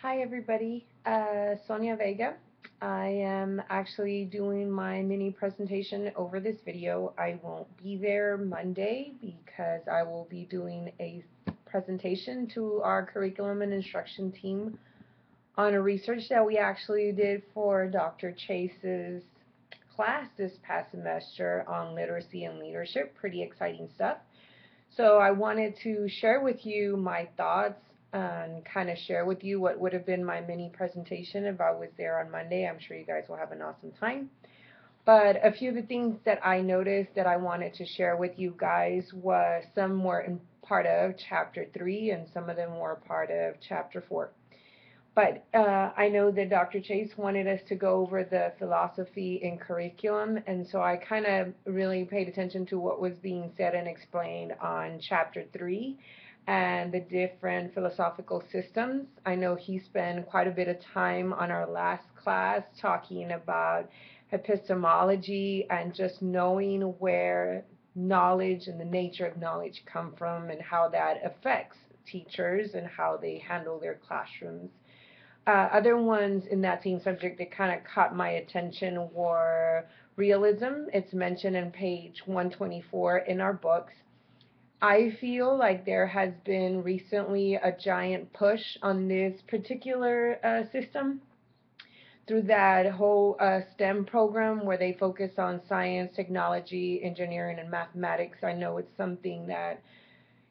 Hi everybody, Sonia Vega. I am actually doing my mini presentation over this video. I won't be there Monday because I will be doing a presentation to our curriculum and instruction team on a research that we actually did for Dr. Chase's class this past semester on literacy and leadership. Pretty exciting stuff. So I wanted to share with you my thoughts and kind of share with you what would have been my mini presentation if I was there on Monday. I'm sure you guys will have an awesome time. But a few of the things that I noticed that I wanted to share with you guys was some were in part of chapter 3 and some of them were part of chapter 4. But I know that Dr. Chase wanted us to go over the philosophy in curriculum, and so I kind of really paid attention to what was being said and explained on chapter 3 and the different philosophical systems. I know he spent quite a bit of time on our last class talking about epistemology and just knowing where knowledge and the nature of knowledge come from and how that affects teachers and how they handle their classrooms. Other ones in that same subject that kind of caught my attention were realism. It's mentioned in page 124 in our books. I feel like there has been recently a giant push on this particular system through that whole STEM program where they focus on science, technology, engineering, and mathematics. I know it's something that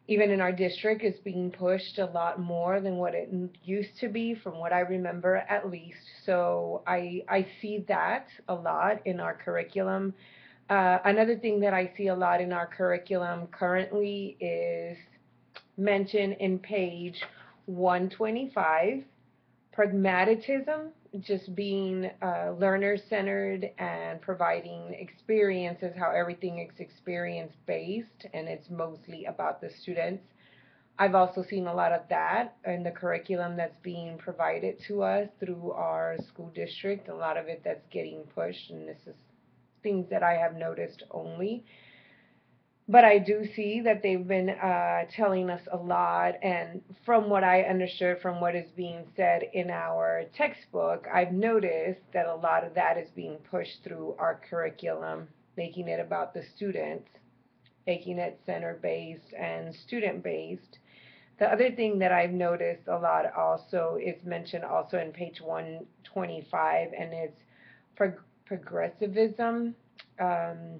even in our district is being pushed a lot more than what it used to be from what I remember at least. So I see that a lot in our curriculum. Another thing that I see a lot in our curriculum currently is mentioned in page 125, pragmatism, just being learner-centered and providing experiences, how everything is experience-based and it's mostly about the students. I've also seen a lot of that in the curriculum that's being provided to us through our school district, a lot of it that's getting pushed, and this is things that I have noticed only. But I do see that they've been telling us a lot, and from what I understood from what is being said in our textbook, I've noticed that a lot of that is being pushed through our curriculum, making it about the students, making it center-based and student-based. The other thing that I've noticed a lot also is mentioned also in page 125, and it's progressivism. Um,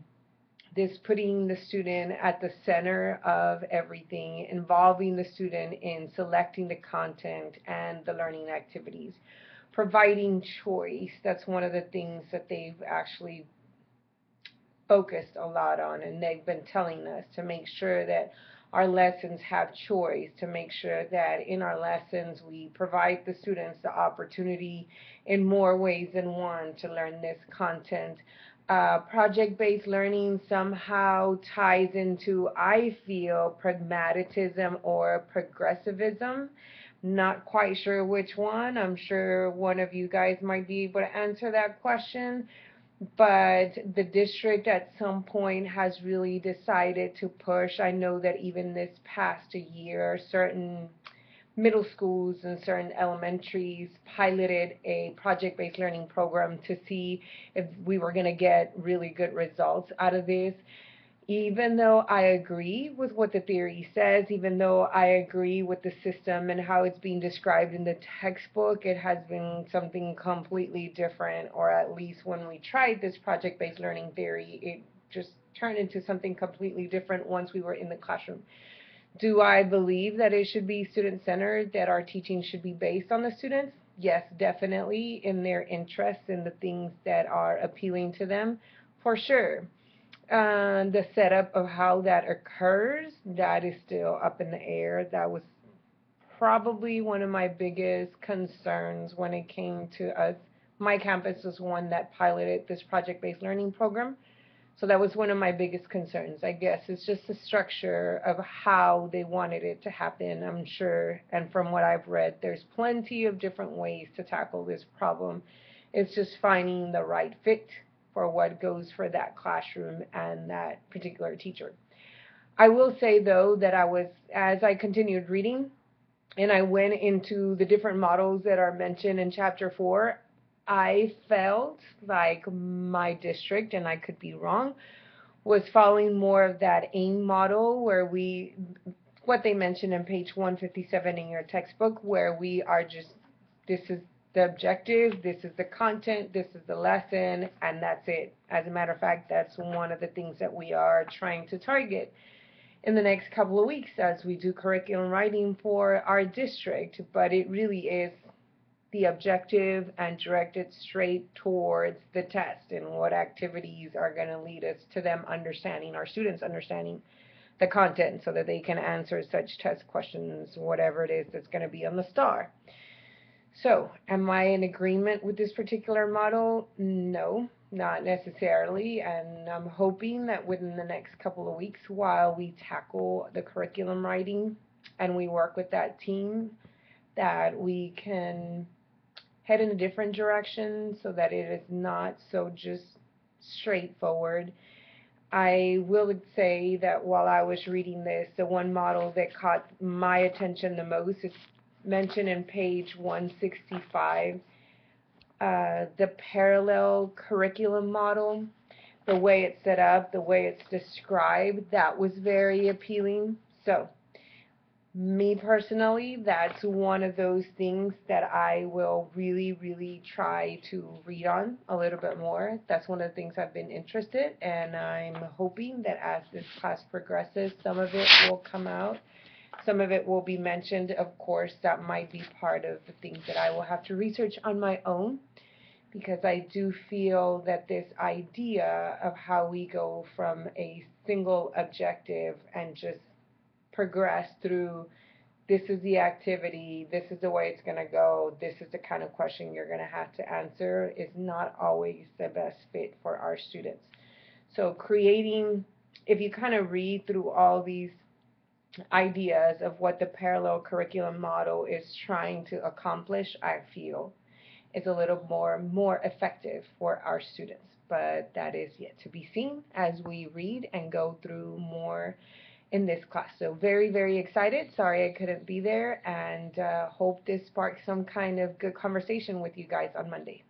this putting the student at the center of everything, involving the student in selecting the content and the learning activities, providing choice. That's one of the things that they've actually focused a lot on, and they've been telling us to make sure that our lessons have choice, to make sure that in our lessons we provide the students the opportunity in more ways than one to learn this content. Project-based learning somehow ties into, I feel, pragmatism or progressivism. Not quite sure which one. I'm sure one of you guys might be able to answer that question, but the district at some point has really decided to push. I know that even this past year, certain middle schools and certain elementaries piloted a project-based learning program to see if we were going to get really good results out of this. Even though I agree with what the theory says, even though I agree with the system and how it's being described in the textbook, it has been something completely different, or at least when we tried this project-based learning theory, it just turned into something completely different once we were in the classroom. Do I believe that it should be student-centered, that our teaching should be based on the students? Yes, definitely, in their interests and the things that are appealing to them, for sure. The setup of how that occurs, that is still up in the air. That was probably one of my biggest concerns when it came to us. My campus was one that piloted this project-based learning program. So that was one of my biggest concerns. I guess it's just the structure of how they wanted it to happen, I'm sure. And from what I've read, there's plenty of different ways to tackle this problem. It's just finding the right fit for what goes for that classroom and that particular teacher. I will say, though, that as I continued reading, and I went into the different models that are mentioned in chapter 4, I felt like my district, and I could be wrong, was following more of that AIM model where what they mentioned in page 157 in your textbook, where we are just, this is the objective, this is the content, this is the lesson, and that's it. As a matter of fact, that's one of the things that we are trying to target in the next couple of weeks as we do curriculum writing for our district. But it really is the objective and directed straight towards the test and what activities are going to lead us to them understanding, our students understanding the content so that they can answer such test questions, whatever it is that's going to be on the star. So, am I in agreement with this particular model? No, not necessarily. And I'm hoping that within the next couple of weeks, while we tackle the curriculum writing and we work with that team, that we can head in a different direction so that it is not so just straightforward. I will say that while I was reading this, the one model that caught my attention the most is mentioned in page 165, the parallel curriculum model. The way it's set up, the way it's described, that was very appealing. So, me personally, that's one of those things that I will really, really try to read on a little bit more. That's one of the things I've been interested in, and I'm hoping that as this class progresses, some of it will come out. Some of it will be mentioned. Of course, that might be part of the things that I will have to research on my own, because I do feel that this idea of how we go from a single objective and just progress through, this is the activity, this is the way it's going to go, this is the kind of question you're going to have to answer, is not always the best fit for our students. So creating, if you kind of read through all these ideas of what the parallel curriculum model is trying to accomplish, I feel is a little more effective for our students. But that is yet to be seen as we read and go through more in this class. So very, very excited. Sorry I couldn't be there, and hope this sparks some kind of good conversation with you guys on Monday.